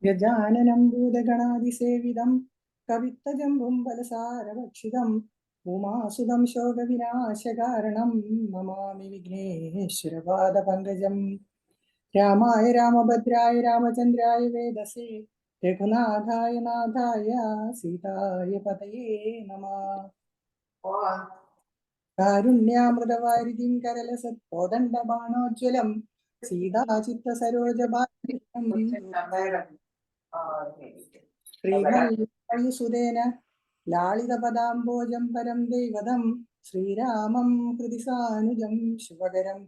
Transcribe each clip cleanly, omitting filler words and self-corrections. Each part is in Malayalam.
ഗജാനനം ഭൂതഗണാതിസേവിതം കവിത്തജംബും ബലസാരഭക്ഷിതം ഉമാസുതം ശോകവിനാശകാരണം നമാമി വിഘ്നേശ്വരപാദപങ്കജം. രാമായ രാമഭദ്രായ രാമചന്ദ്രായ വേദസേ രഘുനാഥായ നാഥായ സീതായ പതയേ നമഃ. കാരുണ്യാമൃതവാരിധിം കരലസത്പോദണ്ഡബാണോജ്വലം സീതാചിത്ത സരോജഭാരം ശ്രീമൽസുതേന ലാളിതപദാംബോജം പരം ദൈവതം ശ്രീരാമം ഹൃദി സാനുജം ശുഭകരം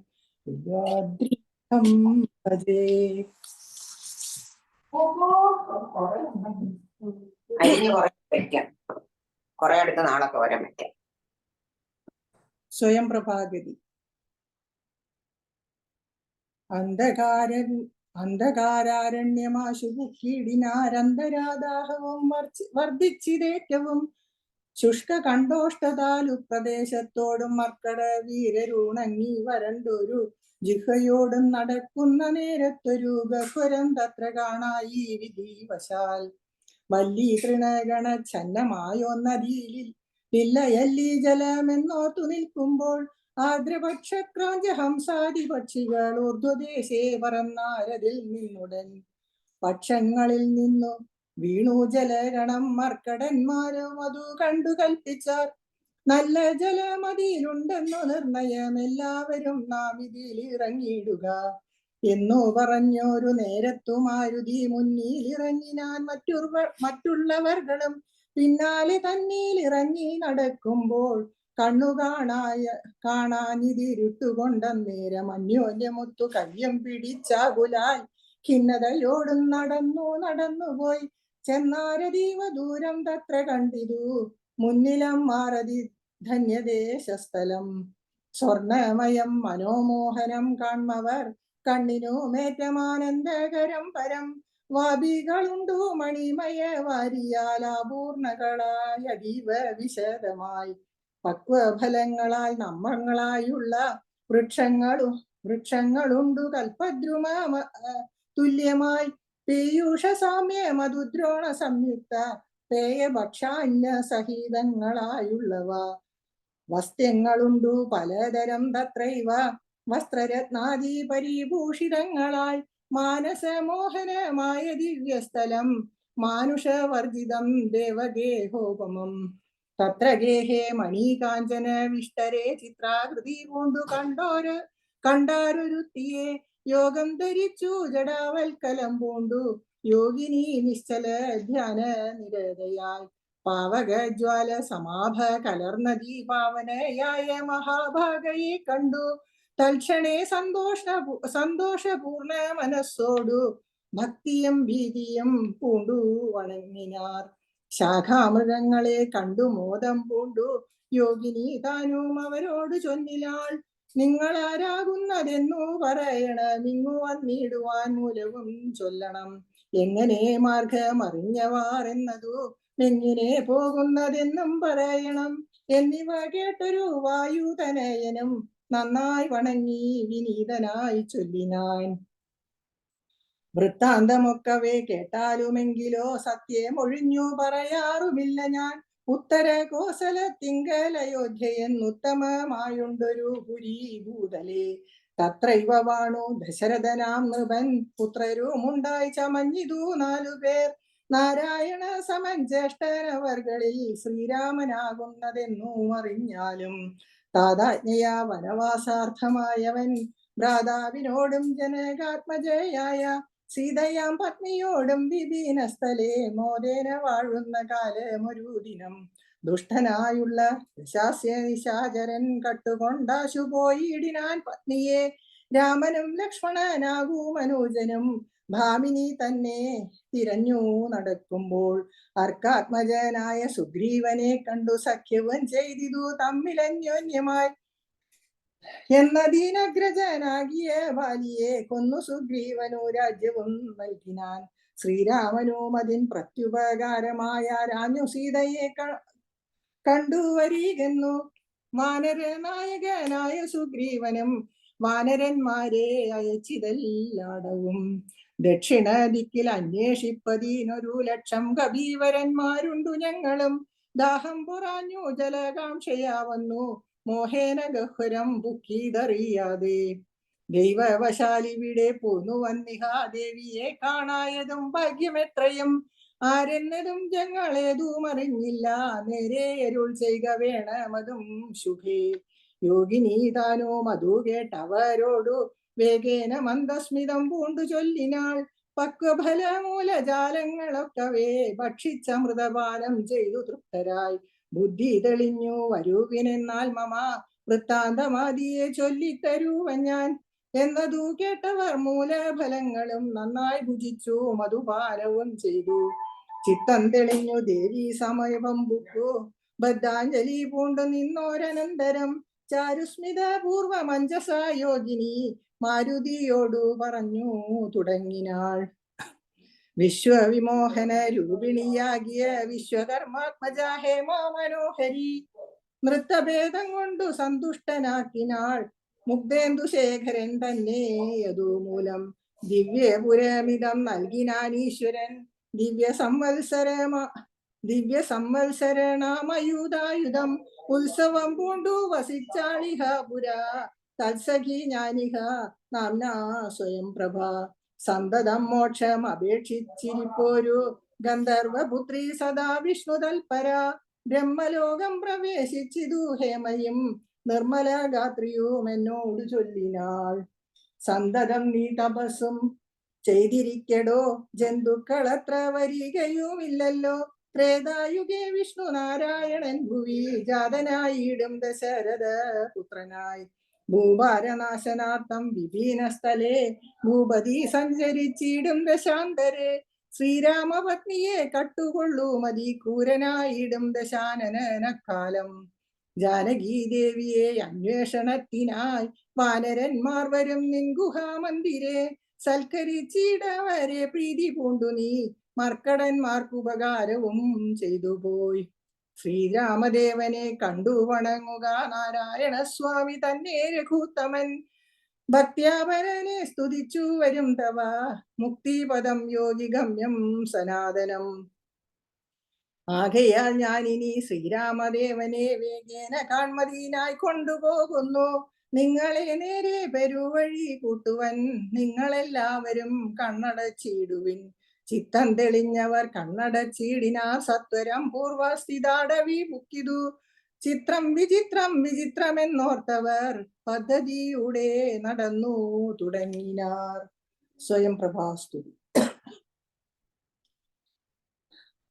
ഭജേ. കൊറേ അടുത്ത നാളൊക്കെ വരാൻ പറ്റാം. സ്വയം പ്രഭാഗതി. അന്ധകാരാരണ്യമാശു കീടിനാരന്തരാദാഹവും വർദ്ധിച്ചിതേറ്റവും ശുഷ്ക കണ്ടോഷ്ടതാലു പ്രദേശത്തോടും മർക്കട വീരരുണങ്ങി വരണ്ടൊരു ജിഹയോടും നടക്കുന്ന നേരത്തൊരു ഗഹ്വരം തത്ര കാണായി വിധിവശാൽ വല്ലി തൃണഗണ ഛന്നമായോ നദിയിൽ ഇല്ലയല്ലി ജലമെന്നോർത്തു നിൽക്കുമ്പോൾ ആദ്രപക്ഷക്രാഞ്ച ഹംസാദി പക്ഷികൾ ഊർധ്വദേശേ പറന്നാരതിൽ നിന്നുടൻ പക്ഷങ്ങളിൽ നിന്നു വീണു ജലഗണം മർക്കടന്മാരും അതു കണ്ടു കൽപ്പിച്ചാർ. നല്ല ജലമതിയിലുണ്ടെന്നു നിർണയം എല്ലാവരും നാം ഇതിൽ ഇറങ്ങിയിടുക എന്നു പറഞ്ഞൊരു നേരത്തു മാരുതി മുന്നിൽ ഇറങ്ങിനാൻ മറ്റുള്ളവർകളും പിന്നാലെ തന്നിൽ ഇറങ്ങി നടക്കുമ്പോൾ കണ്ണു കാണാനിതിരുട്ടുകൊണ്ടന്നേരം അന്യോന്യമൊത്തു കയ്യം പിടിച്ചാകുലാൽ ഖിന്നതയോടും നടന്നുപോയി ചെന്നാരതീവ ദൂരം തത്ര കണ്ടിതു മുന്നിലം മാറതി ധന്യദേശസ്ഥലം. സ്വർണമയം മനോമോഹനം കാൺമവർ കണ്ണിനു മേറ്റമാനന്ദകരം പരം വാബികളുണ്ടു മണിമയ വാരിയാൽ അപൂർണകളായ അതീവ വിശദമായി പക്വഫലങ്ങളാൽ നമ്മങ്ങളായുള്ള വൃക്ഷങ്ങളുണ്ടു കൽപദ്രുമ തുല്യമായി പീയൂഷ സാമ്യ മധുദ്രോണ സംയുക്ത പേയഭക്ഷാന്യ സഹിതങ്ങളായുള്ളവ വസ്ത്രങ്ങളുണ്ടു പലതരം തത്രൈവ വസ്ത്രരത്നാദി പരിഭൂഷിതങ്ങളായി മാനസമോഹനമായ ദിവ്യസ്ഥലം മാനുഷവർജിതം ദേവഗേഹോപമം. തത്ര ഗേഹേ മണീകാഞ്ചന വിഷ്ടരെ ചിത്രാകൃതി പൂണ്ടു കണ്ടാരൊരുത്തിയെ യോഗം ധരിച്ചു ജടാവൽക്കലം പൂണ്ടു യോഗിനി നിശ്ചല ധ്യാന നിരതയായി പാവകജ്വാല സമാഭ കലർന്നതി പാവനയായ മഹാഭാഗയെ കണ്ടു തൽക്ഷണേ സന്തോഷപൂർണ മനസ്സോടു ഭക്തിയും ഭീതിയും പൂണ്ടു വണങ്ങിനാർ. ശാഖാമൃഗങ്ങളെ കണ്ടു മോദം പൂണ്ടു യോഗിനി താനും അവരോട് ചൊന്നിലാൾ, നിങ്ങളാരാകുന്നതെന്നു പറയണം, ഇങ്ങു വന്നിടുവാൻ മൂലവും ചൊല്ലണം. എങ്ങനെ മാർഗമറിഞ്ഞവാർ എന്നതു എങ്ങനെ പോകുന്നതെന്നും പറയണം എന്നിവ കേട്ടൊരു വായുതനയനും നന്നായി വണങ്ങി വിനീതനായി ചൊല്ലിനാൻ. വൃത്താന്തമൊക്കവേ കേട്ടാലുമെങ്കിലോ സത്യമൊഴിഞ്ഞു പറയാറുമില്ല ഞാൻ. ഉത്തര കോസലത്തിങ്കലയോധ്യയെന്നുത്തമമായുണ്ടൊരു പുരി ഭൂതലേ. തത്രൈവ വാണു ദശരഥനാം നൃപൻ പുത്രരുമുണ്ടായി ചമഞ്ഞിതു 4 പേർ. നാരായണ സമൻ ജ്യേഷ്ഠനവർകളിൽ ശ്രീരാമനാകുന്നതെന്നു അറിഞ്ഞാലും താതാജ്ഞയാ വനവാസാർത്ഥമായവൻ ഭ്രാതാവിനോടും ജനകാത്മജയായ സീതയാം പത്നിയോടും വിപീനസ്ഥലേ മോദേന വാഴുന്ന കാലമൊരു ദിനം ദുഷ്ടനായുള്ള നിശാചരൻ കട്ടുകൊണ്ടാശു പോയിടിനാൻ പത്നിയെ. രാമനും ലക്ഷ്മണനാകൂ മനോജനും ഭാമിനി തന്നെ തിരഞ്ഞു നടക്കുമ്പോൾ അർക്കാത്മജനായ സുഗ്രീവനെ കണ്ടു സഖ്യവും ചെയ്തിതു തമ്മിലന്യോന്യമായി. എന്നദീനഗ്രജനാകിയ ബാലിയെ കൊന്നു സുഗ്രീവനു രാജ്യവും നൽകിനാൻ. ശ്രീരാമനും അതിൻ പ്രത്യുപകാരമായ രാഞ്ഞു സീതയെ കണ്ടുവരികെന്നു വാനരനായകനായ സുഗ്രീവനും വാനരന്മാരെ അയച്ചിതല്ലാടവും. ദക്ഷിണ ദിക്കിൽ അന്വേഷിപ്പതിനൊരു ലക്ഷം കബീവരന്മാരുണ്ടു ഞങ്ങളും. ദാഹം പുറാഞ്ഞു ജലകാംക്ഷയാവന്നു മോഹേന ഗഹ്വരം ബുക്കിതറിയാതെ. ദൈവവശാലിവിടെ പോന്നു വന്നിഹാ ദേവിയെ കാണായതും ഭാഗ്യമെത്രയും. ആരെന്നതും ഞങ്ങളേതും അറിഞ്ഞില്ല, നേരെ അരുൾ ചെയ്ക വേണമതും ശുഭേ. യോഗിനി താനോ മധു കേട്ടവരോടു വേഗേന മന്ദസ്മിതം പൂണ്ടു ചൊല്ലിനാൾ. പക്വഫലമൂലജാലങ്ങളൊക്കവേ ഭക്ഷിച്ചമൃതപാനം ചെയ്തു തൃപ്തരായി. ബുദ്ധി തെളിഞ്ഞു വരുവിനെന്നാൽ മമ വൃത്താന്തമാദിയെ ചൊല്ലിത്തരുവൻ ഞാൻ. എന്നതു കേട്ടവർ മൂലഫലങ്ങളും നന്നായി ഭുജിച്ചു മധുപാനവും ചെയ്തു. ചിത്തം തെളിഞ്ഞു ദേവി സമയം ബുക്കു ബദ്ധാഞ്ജലി പൂണ്ടു നിന്നോരനന്തരം. ചാരുസ്മിത പൂർവമഞ്ജസ യോഗിനി മാരുതിയോടു പറഞ്ഞു തുടങ്ങിനാൾ. വിശ്വവിമോഹന രൂപിണിയാകിയ വിശ്വകർമാത്മജ ഹേമാ മനോഹരി നൃത്തഭേദം കൊണ്ടു സന്തുഷ്ടനാക്കിനാൾ. മുഗ്ധേന്ദുശേഖരൻ തന്നെ യതുമൂലം ദിവ്യപുരമിതം നൽകിനാനീശ്വരൻ. ദിവ്യസംവത്സരണാമയുധായുധം ഉത്സവം പൂണ്ടു വസിച്ചാളിഹ പുര. തത്സഖി ജ്ഞാനിഹ നാംനാ സ്വയം പ്രഭ. സന്തതം മോക്ഷം അപേക്ഷിച്ചിരിപ്പോരു ഗന്ധർവപുത്രി സദാ വിഷ്ണു തൽപര. ബ്രഹ്മലോകം പ്രവേശിച്ചിതു ഹേമയും നിർമ്മല ഗാത്രിയും എന്നോട് ചൊല്ലിനാൾ. സന്തതം നീ തപസ്സും ചെയ്തിരിക്കടോ, ജന്തുക്കളത്ര വരികയുമില്ലല്ലോ. ത്രേതായുഗേ വിഷ്ണു നാരായണൻ ഭുവി ജാതനായിടും ദശരഥ പുത്രനായി. ഭൂഭാരനാശനാർത്ഥം വിഭീന സ്ഥലേ ഭൂപതി സഞ്ചരിച്ചിടും ദശാന്തരെ. ശ്രീരാമപത്നിയെ കട്ടുകൊള്ളു മതി ക്രൂരനായിടും ദശാനനക്കാലം. ജാനകി ദേവിയെ അന്വേഷണത്തിനായി വാനരന്മാർ വരും നിൻ ഗുഹാമന്ദിരെ. സൽക്കരിച്ചിടവരെ പ്രീതി പൂണ്ടു നീ മർക്കടന്മാർക്കുപകാരവും ചെയ്തു പോയി. ശ്രീരാമദേവനെ കണ്ടു വണങ്ങുക നാരായണ സ്വാമി തന്നെ രഘുത്തമൻ. ഭക്ത്യാപരനെ സ്തുതിച്ചു വരും തവ മുക്തിപദം യോഗിഗമ്യം സനാതനം. ആകയാൽ ഞാനിനി ശ്രീരാമദേവനെ വേഗേന കാൺമതിനായി കൊണ്ടുപോകുന്നു. നിങ്ങളെ നേരെ പെരുവഴി കൂട്ടുവൻ നിങ്ങളെല്ലാവരും കണ്ണടച്ചിടുവിൻ. ചിത്തം തെളിഞ്ഞവർ കണ്ണടച്ചിടിനാർ സത്വരം പൂർവസ്ഥിതാടവി ബുക്കിതു. ചിത്രം വിചിത്രം വിചിത്രമെന്നോർത്തവർ പദ്ധതിയുടെ നടന്നു തുടങ്ങിനാർ. സ്വയം പ്രഭാസ്തുതി.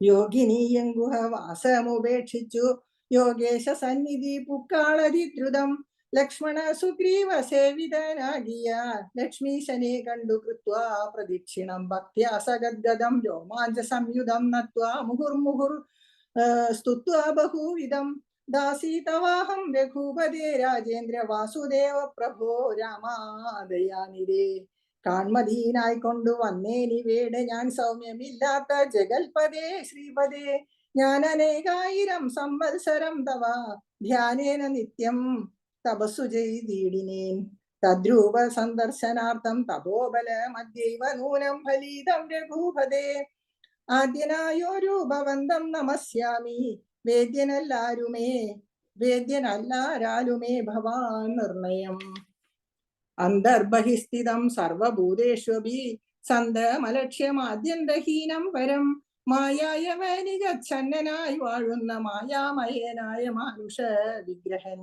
യോഗിനിയും ഗുഹവാസമുപേക്ഷിച്ചു യോഗേശ സന്നിധി പുക്കാളതിദ്രുതം. ലക്ഷ്മണ സുഗ്രീവ സേവിതനാകിയ ലക്ഷ്മീശനെ കണ്ടു കൃത്വാ പ്രദക്ഷിണം. ഭക്ത്യാ സഗദ്ഗദം രോമാഞ്ച സംയുതം നത്വാ മുഹുർമുഹുർ സ്തുത്വാ ബഹുവിധം. ദാസി തവാഹം രഘുപതേ രാജേന്ദ്ര വാസുദേവ പ്രഭോ രാമാദയാനിരേ. കാൺമതീനായി കൊണ്ടു വന്നേനിവേടെ ഞാൻ സൗമ്യമില്ലാത്ത ജഗൽപദേ ശ്രീപദേ. ഞാൻ അനേകായിരം സംവത്സരം തവ ധ്യാനേന നിത്യം തപസ്സു ചെയ്തിടിനേൻ. തദ്രൂപ സന്ദർശനാർത്ഥം തപോബല മധ്യൈവ നൂനം ഫലീതം രഘുപദേ. ആദ്യനായൊരു ഭവന്തം നമസ്യാമി വേദ്യനല്ലാരാലുമേ ഭവാൻ നിർണയം. അന്തർബഹിസ്ഥിതം സർവഭൂതേഷ്വപി സന്തമലക്ഷ്യമാദ്യന്തഹീനം വരം. മായായ വനികച്ഛന്നനായി വാഴുന്ന മായാമയനായ മാനുഷ വിഗ്രഹൻ.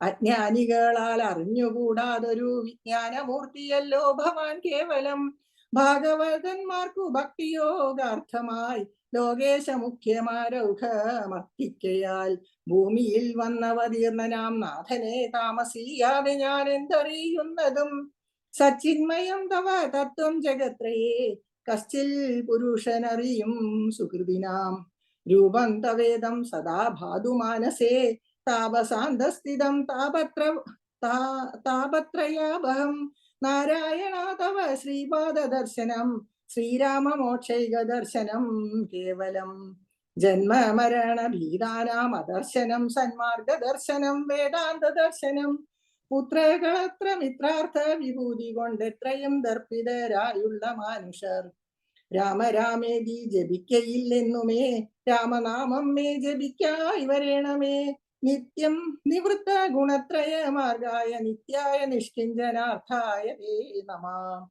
അജ്ഞാനികളാൽ അറിഞ്ഞുകൂടാതൊരു വിജ്ഞാനമൂർത്തിയല്ലോ ഭവാൻ കേവലം. ഭാഗവതന്മാർക്കു ഭക്തിയോഗാർത്ഥമായി ലോകേശ മുഖ്യമാരൗഘമർത്തിക്കയാൽ ഭൂമിയിൽ വന്നവതീർണനാം നാഥനെ താമസിയാതെ ഞാൻ എന്തറിയുന്നതും. സച്ചിന്മയം തവ തത്വം ജഗത്രയേ കശ്ചിൽ പുരുഷനറിയും സുഹൃദിനാം. രൂപം തവേദം സദാ ഭാതു മാനസേ താപസാന്തസ്ഥിതം താപത്രയാഭം. നാരായണ തവ ശ്രീപാദ ദർശനം ശ്രീരാമമോക്ഷൈക ദർശനം കേവലം. ജന്മമരണ ഭീതാനാം അദർശനം സന്മാർഗ ദർശനം വേദാന്ത ദർശനം. പുത്രകളത്ര മിത്രാർത്ഥ വിഭൂതി കൊണ്ടെത്രയും ദർപ്പിതരായുള്ള മാനുഷർ രാമരാമേതി ജപിക്കയില്ലെന്നുമേ രാമനാമം മേ ജപിക്കായി വരേണമേ നിത്യം നിവൃത്ത ഗുണത്രയ മാർഗായ നിത്യായ നിഷ്കിഞ്ചനാർത്ഥായ തേ നമഃ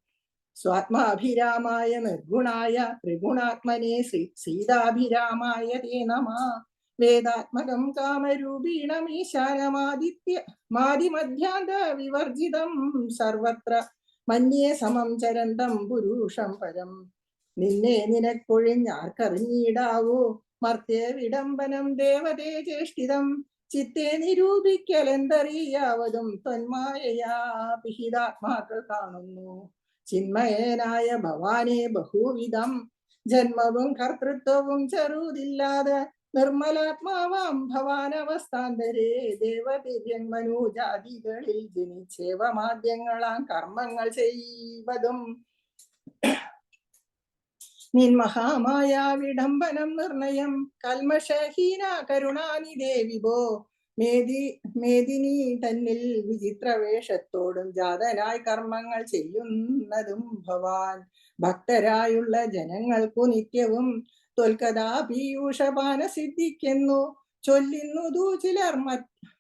സ്വാത്മാഭിരാമായ നിർഗുണായ ത്രിഗുണാത്മനെ സീതാഭിരാമായ തേ നമഃ വേദാത്മകം കാമരൂപീണമീശാനമാദിമധ്യാന്ത വിവർജിതം സർവത്ര മന്യേ സമം ചരന്തം പുരുഷം പരം നിന്നെ നിനക്കൊഴിഞ്ഞാർക്കറിഞ്ഞിടാവൂ മർത്യ വിഡംബനം ദേവതേ ചേഷ്ടിതം ചിത്തെ നിരൂപിക്കലെന്തറിയാവതും ത്വന്മായയാ പിഹിതാത്മാക്കൾ കാണുന്നു ചിന്മയനായ ഭവാനെ ബഹുവിധം ജന്മവും കർത്തൃത്വവും ചെറുതില്ലാതെ നിർമ്മലാത്മാവാം ഭവാനവസ്ഥാന്തരേ ദേവതിര്യന്മനുജാതികളിൽ ജനിച്ചേവമാദ്യങ്ങളാം കർമ്മങ്ങൾ ചെയ്വതും നിൻമഹാമായ വിഡംബനം നിർണയം കൽമഷഹീന കരുണാനിധേ വിഭോ മേദിനി തന്നിൽ വിചിത്രവേഷത്തോടും ജാതനായി കർമ്മങ്ങൾ ചെയ്യുന്നതും ഭവാൻ ഭക്തരായുള്ള ജനങ്ങൾക്കു നിത്യവും ത്വൽക്കഥാ പീയൂഷപാന സിദ്ധിക്കുന്നു ചൊല്ലുന്നതു ചിലർ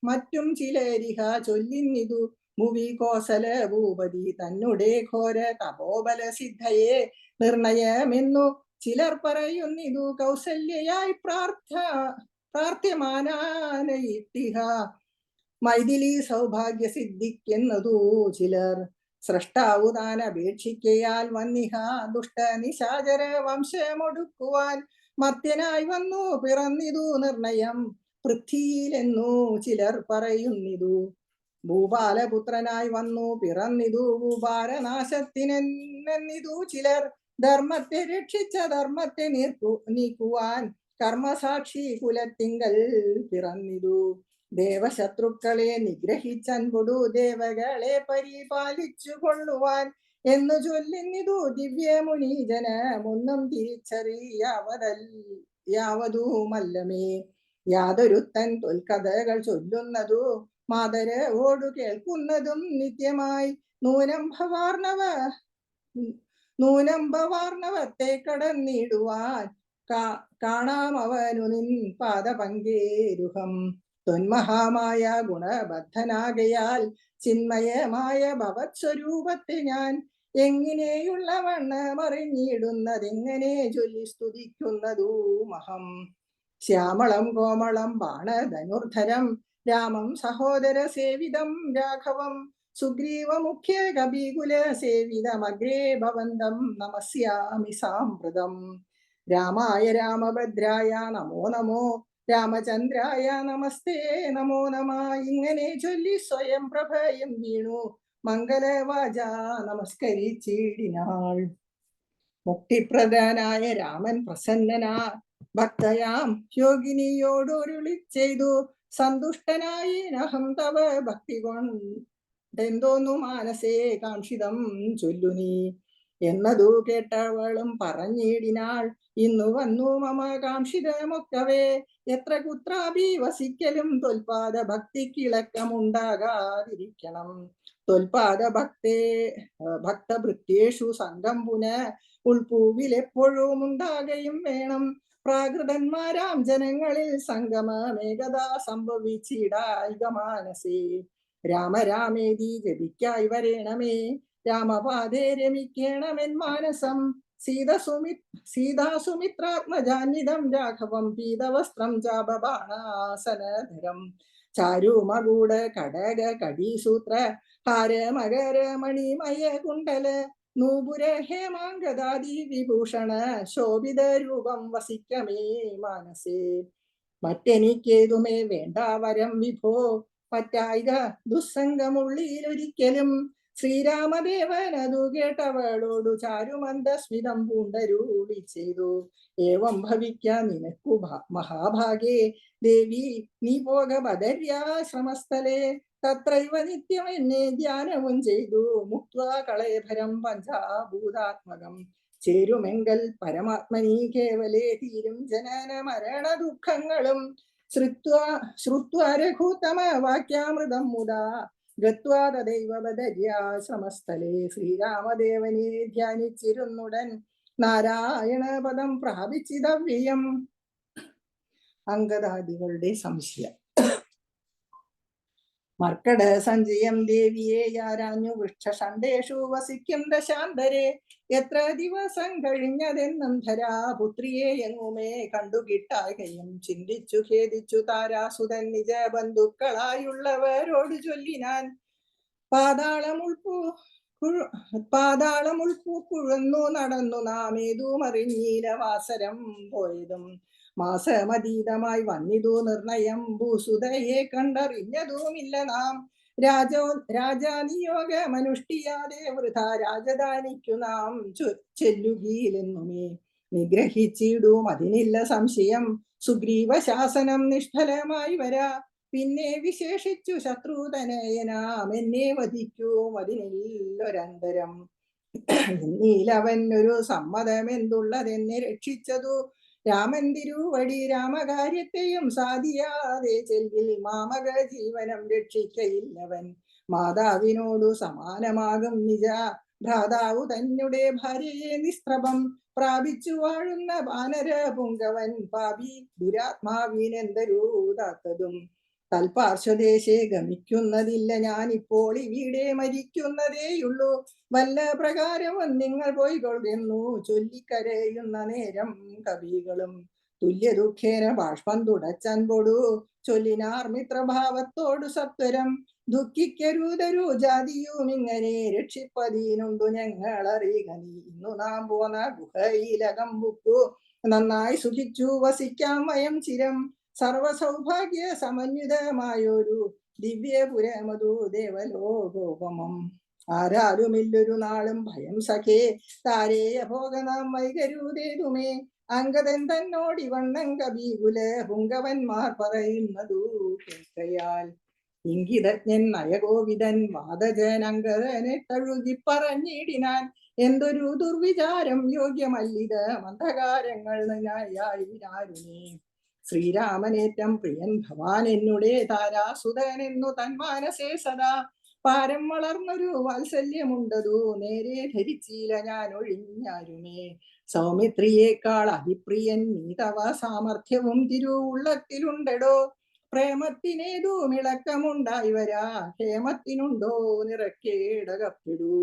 മറ്റും ചിലരിഹ ചൊല്ലുന്നിതു ഭുവി കോസല ഭൂപതി തന്നെ ഘോര തപോബല സിദ്ധയെ നിർണയമെന്നു ചിലർ പറയുന്നിതു കൗസല്യയായി പ്രാർത്ഥ്യമാനാനയിട്ടിഹ മൈഥിലി സൗഭാഗ്യ സിദ്ധിക്കെന്നതു ചിലർ സ്രഷ്ടാവു താൻ അപേക്ഷിക്കയാൽ വന്നിഹ ദുഷ്ട നിശാചര വംശമൊടുക്കുവാൻ മർത്യനായി വന്നു പിറന്നിതു നിർണയം പൃഥ്വിയിലെന്നു ചിലർ പറയുന്നിതു ഭൂപാലപുത്രനായി വന്നു പിറന്നിതു ഭൂപാലനാശത്തിനെന്നിതു ചിലർ ധർമ്മത്തെ രക്ഷിച്ച ധർമ്മത്തെ നീക്കുവാൻ കർമ്മസാക്ഷി കുലത്തിങ്കൽ പിറന്നിതു ദേവശത്രുക്കളെ നിഗ്രഹിച്ചൻപൊടു ദേവകളെ പരിപാലിച്ചു കൊള്ളുവാൻ എന്നു ചൊല്ലുന്നിതു ദിവ്യമുനീജനമൊന്നും തിരിച്ചറിയാവതുമല്ലമേ യാതൊരുത്തൻ തൊൽക്കഥകൾ ചൊല്ലുന്നതു മാതരവോടു കേൾക്കുന്നതും നിത്യമായി നൂനം ഭവാർണവത്തെ കടന്നിടുവാൻ കാണാമവനു നിൻ പാദപങ്കേരുഹം തൊന്മഹാമായ ഗുണബദ്ധനാകയാൽ ചിന്മയമായ ഭവത്സ്വരൂപത്തെ ഞാൻ എങ്ങനെയുള്ള വണ്ണമറിഞ്ഞിടുന്നതെങ്ങനെ ചൊല്ലി സ്തുതിക്കുന്നതു മഹം ശ്യാമളം കോമളം ബാണധനുർധരം രാമം സഹോദര സേവിതം രാഘവം സുഗ്രീവ മുഖ്യ കപികുല സേവിതമഗ്രേ ഭവന്തം നമസ്യാമി സാമ്പ്രതം രാമായ രാമഭദ്രായ നമോ നമോ രാമചന്ദ്രായ നമസ്തേ നമോ നമ ഇങ്ങനെ ചൊല്ലി സ്വയം പ്രഭയം വീണു മംഗലവാച നമസ്കരിച്ചിടിനാൾ മുക്തിപ്രദനായ രാമൻ പ്രസന്നനാ ഭക്തയാം യോഗിനിയോടൊരുളി ചെയ്തു സന്തുഷ്ടനായി അഹം തവ ഭക്തി കൊണ്ടെന്തോന്നു മാനസേ കാക്ഷിതം ചൊല്ലു നീ എന്നതു കേട്ടവളും പറഞ്ഞിടിനാൾ ഇന്നു വന്നു മമ കാക്ഷിതമൊക്കവേ എത്ര കുത്രാഭി വസിക്കലും തൊൽപാദ ഭക്തിക്കിളക്കമുണ്ടാകാതിരിക്കണം തൊൽപാദ ഭക്തഭൃത്യേഷു സംഘം പുന ഉൾപൂവിലെപ്പോഴും ഉണ്ടാകയും വേണം പ്രാകൃതന്മാരാം ജനങ്ങളിൽ സംഗമമേകഥാ സംഭവിച്ചിടായിക മാനസേ രാമരാമേതി ജപിക്കായി വരേണമേ രാമപാദേ രമിക്കേണമെൻ മാനസം സീതാസുമിത്രാത്മജാന്വിതം രാഘവം പീതവസ്ത്രം ചാപബാണാസനധരം ചാരുമകൂട കടക കടീസൂത്ര ഹാരമകര മണിമയ കുണ്ടല നൂപുര ഹേമാംഗദാദി വിഭൂഷണ ശോഭിത രൂപം വസിക്കമേ മാനസേ മറ്റെനിക്കേതുമേ വേണ്ട വരം വിഭോ പറ്റായിക ദുസ്സംഗമുള്ളിലൊരിക്കലും ശ്രീരാമദേവനതു കേട്ടവളോടു ചാരുമന്ദസ്മിതം പൂണ്ടരുളി ചെയ്തു ഏവം ഭവിക്ക നിനക്കു മഹാഭാഗേ ദേവി നീ പോക ബദര്യാശ്രമസ്ഥലേ തത്രൈവ നിത്യം എന്നെ ധ്യാനവും ചെയ്തു മുക്വാ കളയഭരം പഞ്ചാഭൂതാത്മകം ചേരുമെങ്കൽ പരമാത്മനി കേവലേ തീരും ജനന മരണ ദുഃഖങ്ങളും ശ്രുത്വാ രഘുത്തമ വാക്യാമൃതം മുദാ ഗത്വാ തദൈവ ബദര്യാശ്രമസ്ഥലേ ശ്രീരാമദേവനെ ധ്യാനിച്ചിരുന്നുടൻ നാരായണ പദം പ്രാപിച്ചിതവ്യം. അംഗദാദികളുടെ സംശയം. മർക്കട സഞ്ജയം ദേവിയെ യാരാഞ്ഞു വൃക്ഷഷണ്ടേഷു വസിക്കും ദശാന്തരെ. എത്ര ദിവസം കഴിഞ്ഞതെന്നും ധരാപുത്രിയെ എങ്ങുമേ കണ്ടുകിട്ടാകയും ചിന്തിച്ചു ഖേദിച്ചു താരാസുതൻ നിജ ബന്ധുക്കളായുള്ളവരോട് ചൊല്ലിനാൻ. പാതാളമുൾപ്പുഴന്നു നടന്നു നാം ഏതുമറിഞ്ഞീല വാസരം പോയതും. മാസമതീതമായി വന്നിതു നിർണയം ഭൂസുതയെ കണ്ടറിഞ്ഞതുമില്ല നാം. രാജാനിയോഗമനുഷ്ഠിയാതെ വൃഥ രാജധാനിക്കു നാം ചെല്ലുകയിലെന്നുമേ നിഗ്രഹിച്ചിടും അതിനില്ല സംശയം. സുഗ്രീവ ശാസനം നിഷ്ഫലമായി വരാ. പിന്നെ വിശേഷിച്ചു ശത്രുതനയനാം എന്നെ വധിക്കും അതിനില്ലൊരന്തരം. എന്നീലവൻ ഒരു സമ്മതമെന്തുള്ളതെന്നെ രക്ഷിച്ചതു. രാമൻ തിരുവടി രാമകാര്യത്തെയും സാധിയാതെ ചെല്ലിൽ മാമക ജീവനം രക്ഷിക്കയില്ലവൻ. മാതാവിനോടു സമാനമാകും നിജ ഭ്രാതാവു തന്നെ ഭാര്യയെ നിസ്ത്രഭം പ്രാപിച്ചു വാഴുന്ന വാനര പുങ്കവൻ പാപി ദുരാത്മാവിനെന്തരൂതാത്തതും. തൽപാർശ്വദേശേ ഗമിക്കുന്നതില്ല ഞാനിപ്പോൾ ഇവിടെ മരിക്കുന്നതേയുള്ളൂ. വല്ല പ്രകാരവും നിങ്ങൾ പോയിക്കൊള്ളുന്നു ചൊല്ലിക്കരയുന്ന നേരം കവികളും തുല്യ ദുഃഖേന ബാഷ്പം തുടച്ചൻപൊടു ചൊല്ലിനാർ മിത്രഭാവത്തോടു സത്വരം. ദുഃഖിക്കരുതരു ജാതിയും ഇങ്ങനെ രക്ഷിപ്പതീനുണ്ടു ഞങ്ങൾ അറിയുക നീ. ഇന്നു നാം പോന്ന ഗുഹയിലകം ബുക്കു നന്നായി സുഖിച്ചു വസിക്കാം വയം ചിരം. സർവസൗഭാഗ്യ സമന്വിതമായൊരു ദിവ്യപുരമതു ദേവലോകോപമം. ആരാരുമില്ലൊരു നാളും ഭയം സഖേ താരേയ ഭോഗനാം വൈകരുതേതുമേ. അങ്കദൻ തന്നോടിവണ്ണം കവികുല പുങ്കവന്മാർ പറയുന്നതു കേൾക്കയാൽ. ഇംഗിതജ്ഞൻ നയകോവിദൻ വാദജൻ അങ്കദനെ തഴുകി പറഞ്ഞിടിനാൻ. എന്തൊരു ദുർവിചാരം യോഗ്യമല്ലിത് മന്ദകാരങ്ങൾ നയായിരാരുമേ. ശ്രീരാമനേറ്റം പ്രിയൻ ഭവാൻ എന്നുടെ താരാസുതനെന്നു തന്മാനസേ സദാ. പാരം വളർന്നൊരു വാത്സല്യമുണ്ടതു നേരെ ധരിച്ചില്ല ഞാൻ ഒഴിഞ്ഞാരുമേ. സൗമിത്രിയേക്കാൾ അതിപ്രിയൻ നീ തവ സാമർഥ്യവും തിരുവുള്ളത്തിലുണ്ടടോ. പ്രേമത്തിനേതു മിളക്കമുണ്ടായി വരാ ഹേമത്തിനുണ്ടോ നിറക്കേടകപ്പെടൂ.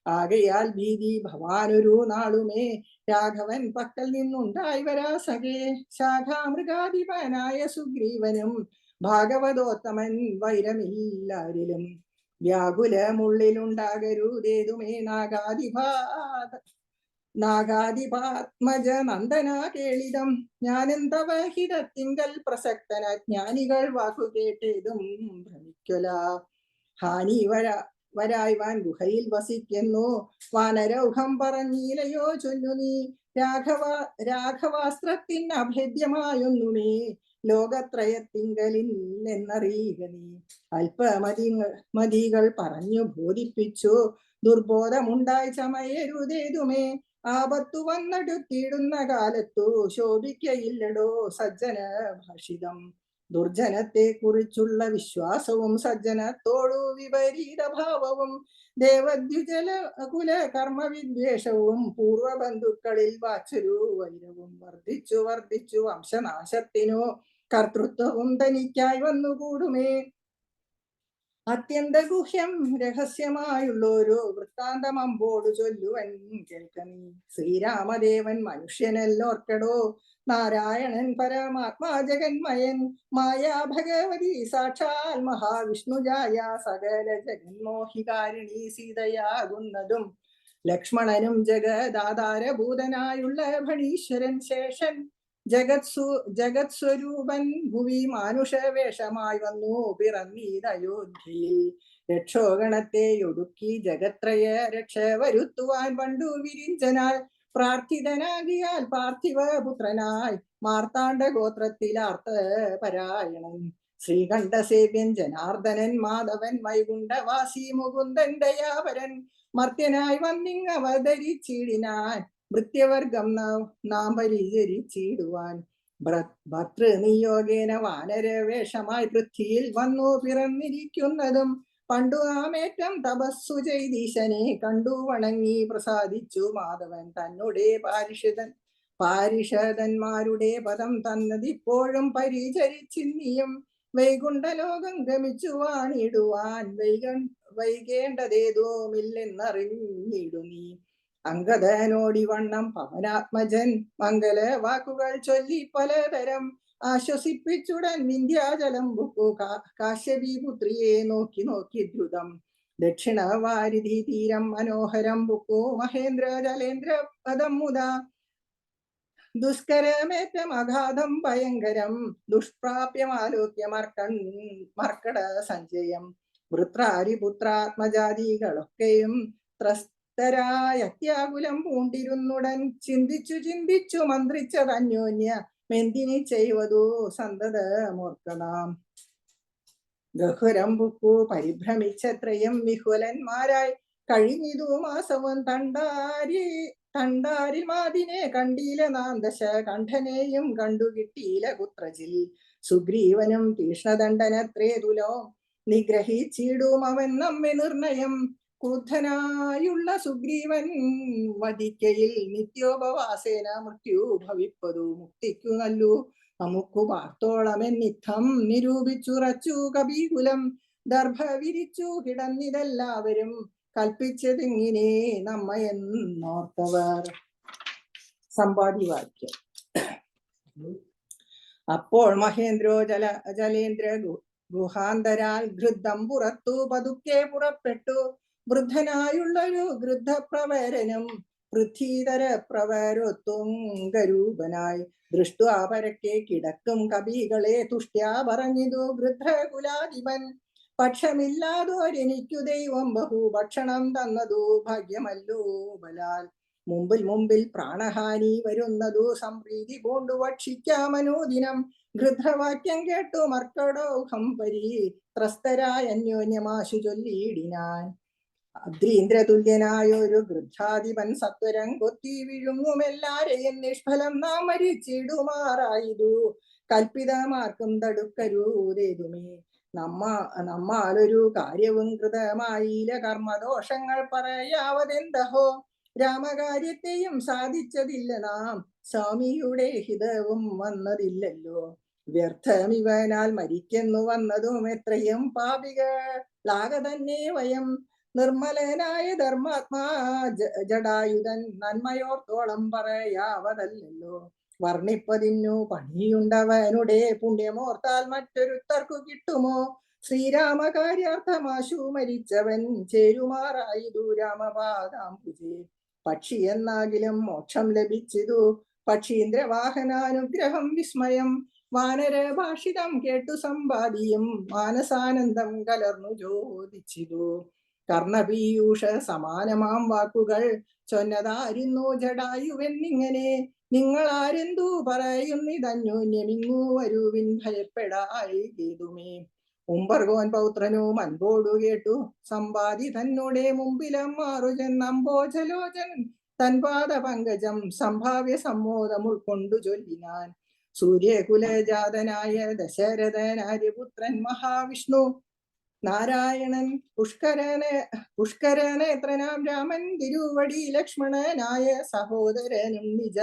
ആകയാൽ ഭീതി ഭവാനൊരു നാളുമേ രാഘവൻ പക്കൽ നിന്നുണ്ടായി വരാ സഖേ. ശാഖാമൃഗാധിപനായ സുഗ്രീവനും ഭാഗവതോത്തമൻ വൈരമില്ലാരിലും. വ്യാകുലമുള്ളിലുണ്ടാകരുതേതുമേ നാഗാധിപാത്മജ നന്ദന കേളിതം. ഞാനെന്തവ ഹിതത്തിങ്കൽ പ്രസക്തന ജ്ഞാനികൾ വാക്കു കേട്ടേതും ഭ്രമിക്കൊല. ഹാനി വരായ്വാൻ ഗുഹയിൽ വസിക്കുന്നു വാനരൗഹം പറഞ്ഞീലയോ ചൊല്ലു നീ. രാഘവാസ്ത്രത്തിന് അഭേദ്യമായൊന്നുമേ ലോകത്രയത്തിങ്കലില്ലെന്നറിയുക നീ. അല്പമതികൾ പറഞ്ഞു ബോധിപ്പിച്ചു ദുർബോധമുണ്ടായി ചമയരുതേതുമേ. ആപത്തു വന്നെടുത്തിടുന്ന കാലത്തു ശോഭിക്കയില്ലടോ സജ്ജന ഭാഷിതം. ദുർജനത്തെ കുറിച്ചുള്ള വിശ്വാസവും സജ്ജനത്തോടു വിപരീത ഭാവവും ദേവദ്യുജല കുല കർമ്മവിദ്വേഷവും പൂർവബന്ധുക്കളിൽ വാച്ചൊരു വൈരവും വർദ്ധിച്ചു വംശനാശത്തിനു കർത്തൃത്വവും തനിക്കായി വന്നുകൂടുമേ. അത്യന്ത ഗുഹ്യം രഹസ്യമായുള്ളൊരു വൃത്താന്തം അമ്പോടു ചൊല്ലുവൻ കേൾക്കനീ. ശ്രീരാമദേവൻ മനുഷ്യനെല്ലോർക്കടോ. നാരായണൻ പരമാത്മാ ജഗന്മയൻ. മായാ ഭഗവതി സാക്ഷാൽ മഹാവിഷ്ണുജായ സകല ജഗന്മോഹികാരിണി സീതയാകുന്നതും. ലക്ഷ്മണനും ജഗദാധാരഭൂതനായുള്ള ഭണീശ്വരൻ ശേഷൻ. ജഗത്സ്വരൂപൻ ഭുവി മാനുഷവേഷമായി വന്നു പിറന്നീതയോധ്യയിൽ. രക്ഷോഗണത്തെ ഒടുക്കി ജഗത്രയ രക്ഷ വരുത്തുവാൻ പണ്ടു വിരിഞ്ചനാൽ പ്രാർത്ഥിതനാകിയാൽ പാർത്ഥിവപുത്രനായി മാർത്താണ്ഡ ഗോത്രത്തിലാർത്ത പരായണൻ. ശ്രീകണ്ഠസേവ്യൻ ജനാർദ്ദനൻ മാധവൻ വൈകുണ്ഠവാസി മുകുന്ദൻ ദയാപരൻ. മർത്യനായി വന്നിങ്ങവതരിച്ചിടിനാൻ ഭൃത്യവർഗം നാം പരിചരിച്ചിടുവാൻ. ഭർതൃനിയോഗേന വാനരവേഷമായി പൃഥ്വിയിൽ വന്നു പിറന്നിരിക്കുന്നതും പണ്ടു നാമേറ്റം തപസ്സു ചെയ്തീശനെ കണ്ടു വണങ്ങി പ്രസാദിച്ചു മാധവൻ തന്നുടെ പാരിഷദന്മാരുടെ പദം തന്നതിപ്പോഴും പരിചരിച്ചിന്നിയും വൈകുണ്ഠലോകം ഗമിച്ചു വാണിടുവാൻ വൈകേണ്ടതേതുമില്ലെന്നറിഞ്ഞിടു നീ. അങ്കദനോടി വണ്ണം പവനാത്മജൻ മംഗല വാക്കുകൾ ചൊല്ലി പലതരം ആശ്വസിപ്പിച്ചുടൻ വിന്ധ്യാചലം ബുക്കു കാശ്യപി പുത്രിയെ നോക്കി നോക്കി ദ്രുതം. ദക്ഷിണവാരിധി തീരം മനോഹരം ബുക്കു മഹേന്ദ്ര ജലേന്ദ്ര പദം മുതാ. ദുഷ്കരമേറ്റം അഗാധം ഭയങ്കരം ദുഷ്പ്രാപ്യമാലോക്യ മർക്കട സഞ്ചയം. വൃത്രാരിപുത്രാത്മജാതികളൊക്കെയും ത്രസ്തരായത്യാകുലം പൂണ്ടിരുന്നുടൻ ചിന്തിച്ചു ചിന്തിച്ചു മന്ത്രിച്ചതന്യോന്യ മെന്തിനി ചെയ്വതു സന്തതമോർക്കണാം. ഗഹുരം ബുക്കു പരിഭ്രമിച്ചത്രയും വിഹുലന്മാരായി കഴിഞ്ഞിതു മാസവും തണ്ടാരിൽ മാതിനെ കണ്ടീല നാം ദശ കണ്ഠനെയും കണ്ടു കിട്ടീല കുത്രജിൽ. സുഗ്രീവനും തീഷ്ണദണ്ഡനത്രേതുലോ നിഗ്രഹിച്ചിടും അവൻ നമ്മെ നിർണയം. ക്രുദ്ധനായുള്ള സുഗ്രീവൻ വധിക്കയിൽ നിത്യോപവാസേന മൃത്യു ഭവിപ്പതു മുക്തിക്കു നല്ലു നമുക്കു വാർത്തോളമെന്നിത്തം നിരൂപിച്ചുറച്ചു കപികുലം. ദർഭ വിരിച്ചു കിടന്നിതെല്ലാവരും കൽപ്പിച്ചതിങ്ങനെ നമ്മയെന്നോർത്തവർ. സമ്പാദിവാക്യം. അപ്പോൾ മഹേന്ദ്രോ ജലേന്ദ്ര ഗുഹാന്തരാൽ ഗൃദ്ധം പുറത്തു പതുക്കെ പുറപ്പെട്ടു. വൃദ്ധനായുള്ളൊരു ഗൃദ്ധപ്രവരനും പൃഥ്വീതര പ്രവരൊത്തുങ്കരൂപനായി ദൃഷ്ട്വാ പരക്കെ കിടക്കും കപികളെ തുഷ്ട്യാ പറഞ്ഞിതു ഗൃദ്ധകുലാധിപൻ. പക്ഷമില്ലാതോരെനിക്കു ദൈവം ബഹുഭക്ഷണം തന്നതു ഭാഗ്യമല്ലോ ബലാൽ. മുമ്പിൽ പ്രാണഹാനി വരുന്നതു സംപ്രീതി പൂണ്ടു ഭക്ഷിക്കാമനോദിനം. ഗൃധ്രവാക്യം കേട്ടു മർക്കടോഹം ത്രസ്തരായ അന്യോന്യമാശു ചൊല്ലിയിടിനാൻ. അദ്രീന്ദ്രതുല്യനായൊരു ഗൃദ്ധാധിപൻ സത്വരം കൊത്തി വിഴുങ്ങുമെല്ലാരെയും നിഷ്ഫലം നാം മരിച്ചിടുമാറായിതു കൽപ്പിതമാർക്കും തടുക്കരുതേതുമേ. നമ്മാലൊരു കാര്യവും കൃതമായില്ല കർമ്മദോഷങ്ങൾ പറയാവതെന്തഹോ. രാമകാര്യത്തെയും സാധിച്ചതില്ല നാം സ്വാമിയുടെ ഹിതവും വന്നതില്ലല്ലോ. വ്യർത്ഥമിവനാൽ മരിക്കുന്നു വന്നതും എത്രയും പാപികളാകെ തന്നെ വയം. നിർമ്മലനായ ധർമാത്മാ ജടായുധൻ നന്മയോർത്തോളം പറയാവതല്ലോ. വർണ്ണിപ്പതിന്നു പണിയുണ്ടവനുടെ പുണ്യമോർത്താൽ മറ്റൊരുത്തർക്കു കിട്ടുമോ. ശ്രീരാമകാര്യാർത്ഥമാശു മരിച്ചവൻ ചേരുമാറായിതു രാമപാദാംബുജേ. പക്ഷി എന്നാകിലും മോക്ഷം ലഭിച്ചിതു പക്ഷീന്ദ്രവാഹനാനുഗ്രഹം വിസ്മയം. വാനര ഭാഷിതം കേട്ടു സമ്പാദിയും മാനസാനന്ദം കലർന്നു ചോദിച്ചിതു. കർണപീയൂഷ സമാനമാം വാക്കുകൾ ചൊന്നതായിരുന്നു ജടായുവെന്നിങ്ങനെ. നിങ്ങൾ ആരെന്തു പറയുന്നിതന്യോന്യമിങ്ങു വരുവിൻ ഭയപ്പെടായിതുമേ. ഉംബർഗോൻ പൗത്രനു അൻപോടു കേട്ടു സമ്പാദി തന്നോടെ മുമ്പിലമ്മാറു ചെന്നമ്പോജലോചൻ തൻപാദ പങ്കജം സംഭാവ്യ സമ്മോദം ഉൾക്കൊണ്ടു ചൊല്ലിനാൻ. സൂര്യകുലജാതനായ ദശരഥനാര്യപുത്രൻ മഹാവിഷ്ണു നാരായണൻ പുഷ്കരനേത്രനാം രാമൻ തിരുവടി ലക്ഷ്മണനായ സഹോദരനും നിജ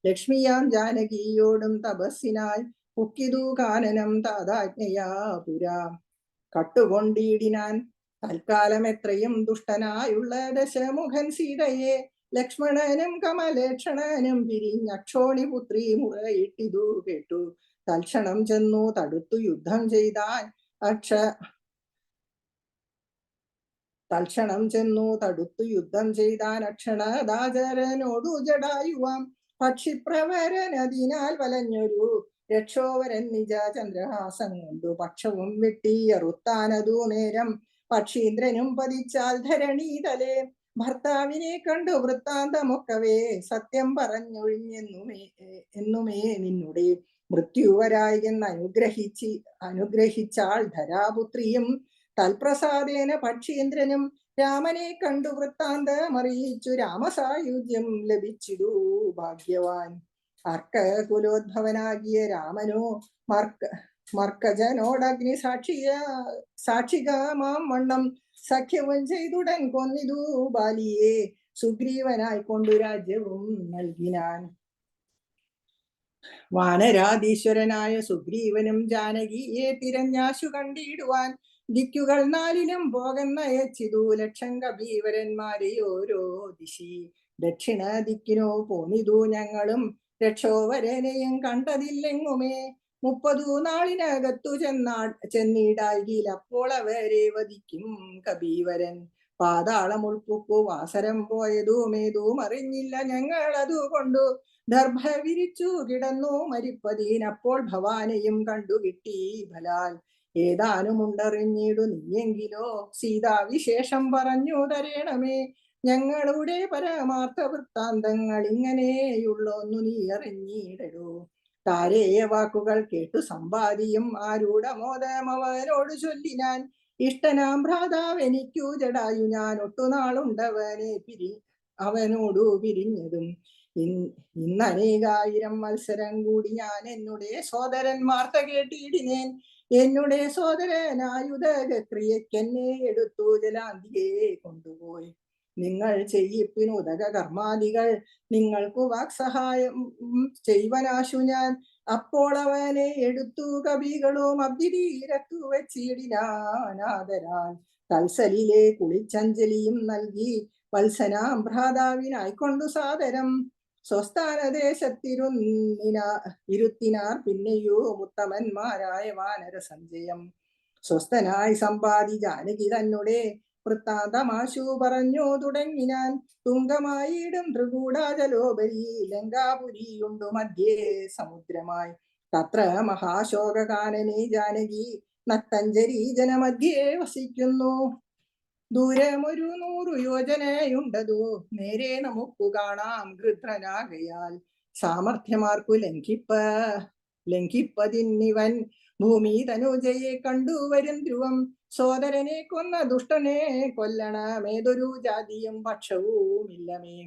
ലക്ഷ്മിയാം ജാനകിയോടും തപസ്സിനായി പുക്കിതു കാനനം താതാജ്ഞയാ പുരാ. കട്ടുകൊണ്ടിടിനാൻ തൽക്കാലം എത്രയും ദുഷ്ടനായുള്ള ദശമുഖൻ സീതയെ. ലക്ഷ്മണനും കമലേക്ഷണനും പിരിഞ്ഞക്ഷോണിപുത്രി മുറയിട്ടിതു കേട്ടു. തൽക്ഷണം ചെന്നു തടുത്തു യുദ്ധം ചെയ്താൻ അക്ഷണദാചരനോടു ജടായുവാം. പക്ഷിപ്രവരനതിനാൽ വലഞ്ഞൊരു രക്ഷോവരൻ നിജ ചന്ദ്രഹാസം കൊണ്ടു പക്ഷവും വെട്ടിയറുത്താനതു നേരം. പക്ഷീന്ദ്രനും പതിച്ചാൽ ധരണീതലേ. ഭർത്താവിനെ കണ്ടു വൃത്താന്തമൊക്കവേ സത്യം പറഞ്ഞൊഴിഞ്ഞെന്നുമേ നിന്നുടെ മൃത്യുവരായി എന്ന് അനുഗ്രഹിച്ചാൾ ധരാപുത്രിയും. തൽപ്രസാദേന പക്ഷീന്ദ്രനും രാമനെ കണ്ടു വൃത്താന്തമറിയിച്ചു രാമസായുജ്യം ലഭിച്ചിടൂ ഭാഗ്യവാൻ. അർക്കകുലോദ്ഭവനാകിയ രാമനോ മർക്കജനോടഗ്നി സാക്ഷികമാം വണ്ണം സഖ്യവും ചെയ്തുടൻ കൊന്നിതു ബാലിയെ സുഗ്രീവനായി കൊണ്ടു രാജ്യവും നൽകിനാൻ. വാനരാധീശ്വരനായ സുഗ്രീവനും ജാനകിയെ തിരഞ്ഞാശു കണ്ടിടുവാൻ ദിക്കുകൾ നാലിലും പോകന്നയച്ചിതു ലക്ഷം കബീവരന്മാരെ ഓരോ ദിശി. ദക്ഷിണ ദിക്കിനോ പോന്നിതു ഞങ്ങളും രക്ഷോവരനെയും കണ്ടതില്ലെങ്ങുമേ. 30 നാളിനകത്തു ചെന്നിടായിൽ അപ്പോൾ അവരെ വധിക്കും കബീവരൻ. പാതാളം ഉൾപ്പുക്കു വാസരം പോയതുമേതും അറിഞ്ഞില്ല ഞങ്ങൾ അതുകൊണ്ടു ദർഭ വിരിച്ചു കിടന്നു മരിപ്പതിനപ്പോൾ ഭവാനെയും കണ്ടുകിട്ടി ബലാൽ. ഏതാനും ഉണ്ടറിഞ്ഞിടു നീയെങ്കിലോ സീതാവിശേഷം പറഞ്ഞു തരേണമേ. ഞങ്ങളുടെ പരമാർത്ഥ വൃത്താന്തങ്ങൾ ഇങ്ങനെയുള്ളൊന്നു നീ അറിഞ്ഞിടൂ. താരേയ വാക്കുകൾ കേട്ടു സമ്പാദിയും ആരൂഢമോദം അവനോട് ചൊല്ലിനാൻ. ഇഷ്ടനാം ഭ്രാതാവെനിക്കു ജടായു ഞാൻ ഒട്ടുനാളുണ്ടവനെ അവനോടു പിരിഞ്ഞതും. ഇന്നനേകായിരം മത്സരം കൂടി ഞാൻ എന്നുടെ സോദരൻ വാർത്ത കേട്ടിടിനേൻ. എന്നുടെ സോദരനായുധക്രിയക്കെന്നെ എടുത്തു ജലാന്തിയെ കൊണ്ടുപോയി. നിങ്ങൾ ചെയ്യിപ്പിനുദക കർമാദികൾ നിങ്ങൾക്കു വാക്സഹായം ചെയ്വനാശു ഞാൻ. അപ്പോൾ അവനെ എടുത്തു കവികളും അബ്ദിതീരത്തു വെച്ചിടിനാനാദരാൽ. തൽസലിലെ കുളിച്ചഞ്ജലിയും നൽകി വത്സനാം ഭ്രാതാവിനായിക്കൊണ്ടു സാദരം സ്വസ്ഥാനദേശത്തിരുത്തിനാർ. പിന്നെയും ഉത്തമന്മാരായ വാനര സഞ്ജയം. സ്വസ്ഥനായി സമ്പാദി ജാനകി തന്നെ വൃത്താന്തമാശു പറഞ്ഞു തുടങ്ങിനാൻ. തുങ്കമായിടും ത്രികൂടാചലോപരി ലങ്കാപുരിയുണ്ടു മധ്യേ സമുദ്രമായി. തത്ര മഹാശോകാനനെ ജാനകി നക്തഞ്ജരി ജനമധ്യേ വസിക്കുന്നു. ദൂരമൊരു 100 യോജനയുണ്ടതു നേരെ നമുക്ക് കാണാം ഗൃധ്രനാകയാൽ. സാമർഥ്യമാർക്കു ലംഘിപ്പതിന്നിവൻ ഭൂമി തനുജയെ കണ്ടുവരും ധ്രുവം. സോദരനെ കൊന്ന ദുഷ്ടനെ കൊല്ലണമേതൊരു ജാതിയും പക്ഷവുമില്ലമേ.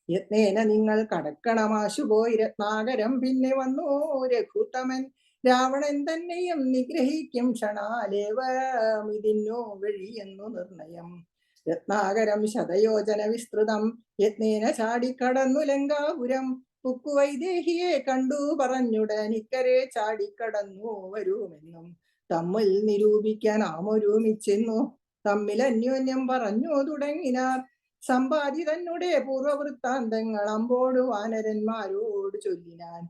യത്നേന നിങ്ങൾ കടക്കണമാശു പോയി രത്നാകരം. പിന്നെ വന്നു രഘുത്തമൻ രാവണൻ തന്നെയും നിഗ്രഹിക്കും ക്ഷണാലേവമിതിന്നു വഴിയെന്നു നിർണയം. രത്നാകരം ശതയോജന വിസ്തൃതം യത്നേന ചാടിക്കടന്നു ലങ്കാപുരം. ഉക്കുവൈദേഹിയെ കണ്ടു പറഞ്ഞുടൻ ഇക്കരെ ചാടിക്കടന്നു വരുമെന്നും. തമ്മിൽ നിരൂപിക്കാൻ ആമൊരുമിച്ചെന്നു തമ്മിൽ അന്യോന്യം പറഞ്ഞു തുടങ്ങിനാർ. സമ്പാദി തന്നെ പൂർവവൃത്താന്തങ്ങൾ അമ്പോടു വാനരന്മാരോട് ചൊല്ലിനാൻ.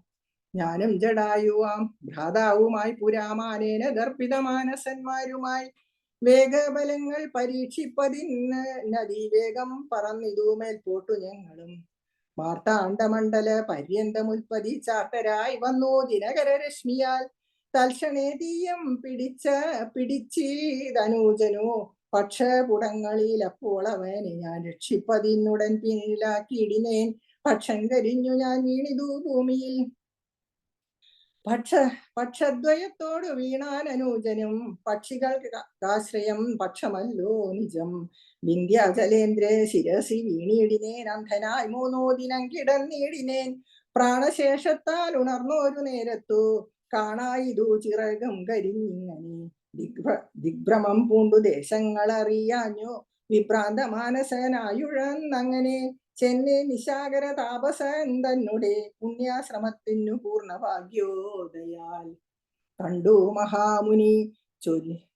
ഞാനും ജടായുവാം ഭ്രാതാവുമായി പുരാമാനേന ദർപ്പിത മാനസന്മാരുമായി വേഗബലങ്ങൾ പരീക്ഷിപ്പതിനതിവേഗം പറന്നിതു മേൽപോട്ടു ഞങ്ങളും. മാർത്താണ്ഡമണ്ഡല പര്യന്തമുൽപ്പതി ചാർത്തരായി വന്നു ദിനകര രശ്മിയാൽ. തൽക്ഷണേ തീയം പിടിച്ചിതനൂജനു പക്ഷപുടങ്ങളിൽ. അപ്പോൾ അവനെ ഞാൻ രക്ഷിപ്പതിനുടൻ പിന്നിലാക്കിയിടിനേൻ. പക്ഷം കരിഞ്ഞു ഞാൻ വീണിതു ഭൂമിയിൽ. പക്ഷദ്വയത്തോട് വീണാനൂജനും പക്ഷികൾക്കാശ്രയം പക്ഷമല്ലോ നിജം. വിന്ധ്യാചലേന്ദ്ര ശിരസി വീണിടിനേൻ. അന്ധനായി 3 ദിനം കിടന്നിടിനേൻ. പ്രാണശേഷത്താൽ ഉണർന്നൊരു നേരത്തു കാണായിതു ചിറകും കരിഞ്ഞിങ്ങനെ. ദിഗ്ഭ്രമം പൂണ്ടു ദേശങ്ങളറിയാഞ്ഞു വിഭ്രാന്ത മാനസനായുഴന്നങ്ങനെ. ചെന്നെ നിശാകര താപസൻ തന്നെ പുണ്യാശ്രമത്തിനു പൂർണ്ണഭാഗ്യോദയാൽ. കണ്ടു മഹാമുനി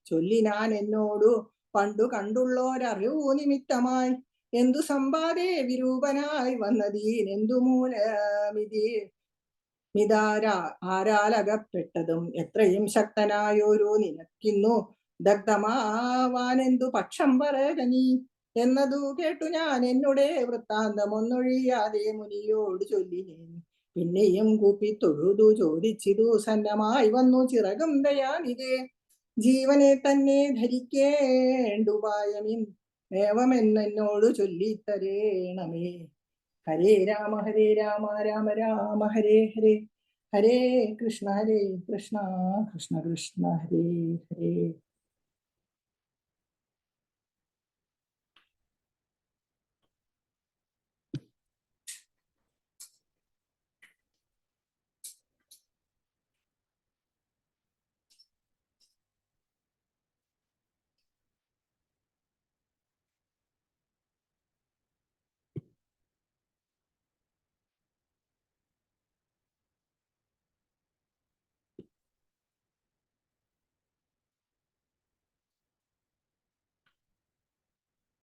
ചൊല്ലിനാൻ എന്നോടു പണ്ടു കണ്ടുള്ളോരറിവു നിമിത്തമായി. എന്തു സമ്പാദേ വിരൂപനായി വന്നതീനെന്തു ആരാലകപ്പെട്ടതും. എത്രയും ശക്തനായോരു നിനക്കിന്നു ദഗ്ധമാവാനെന്തു പക്ഷം പറക നീ. എന്നതു കേട്ടു ഞാൻ എന്നുടെ വൃത്താന്തം ഒന്നൊഴിയാതെ മുനിയോട് ചൊല്ലിനേൻ. പിന്നെയും കൂപ്പി തൊഴുതു ചോദിച്ചിതു സന്നമായി വന്നു ചിറകും ദയാനിതേ. ജീവനെ തന്നെ ധരിക്കേണ്ടുപായമിൻ ഏവമെന്നോട് ചൊല്ലിത്തരേണമേ. ഹരേ രാമ രാമ രാമ ഹരേ ഹരേ. ഹരേ കൃഷ്ണ കൃഷ്ണ കൃഷ്ണ ഹരേ ഹരേ.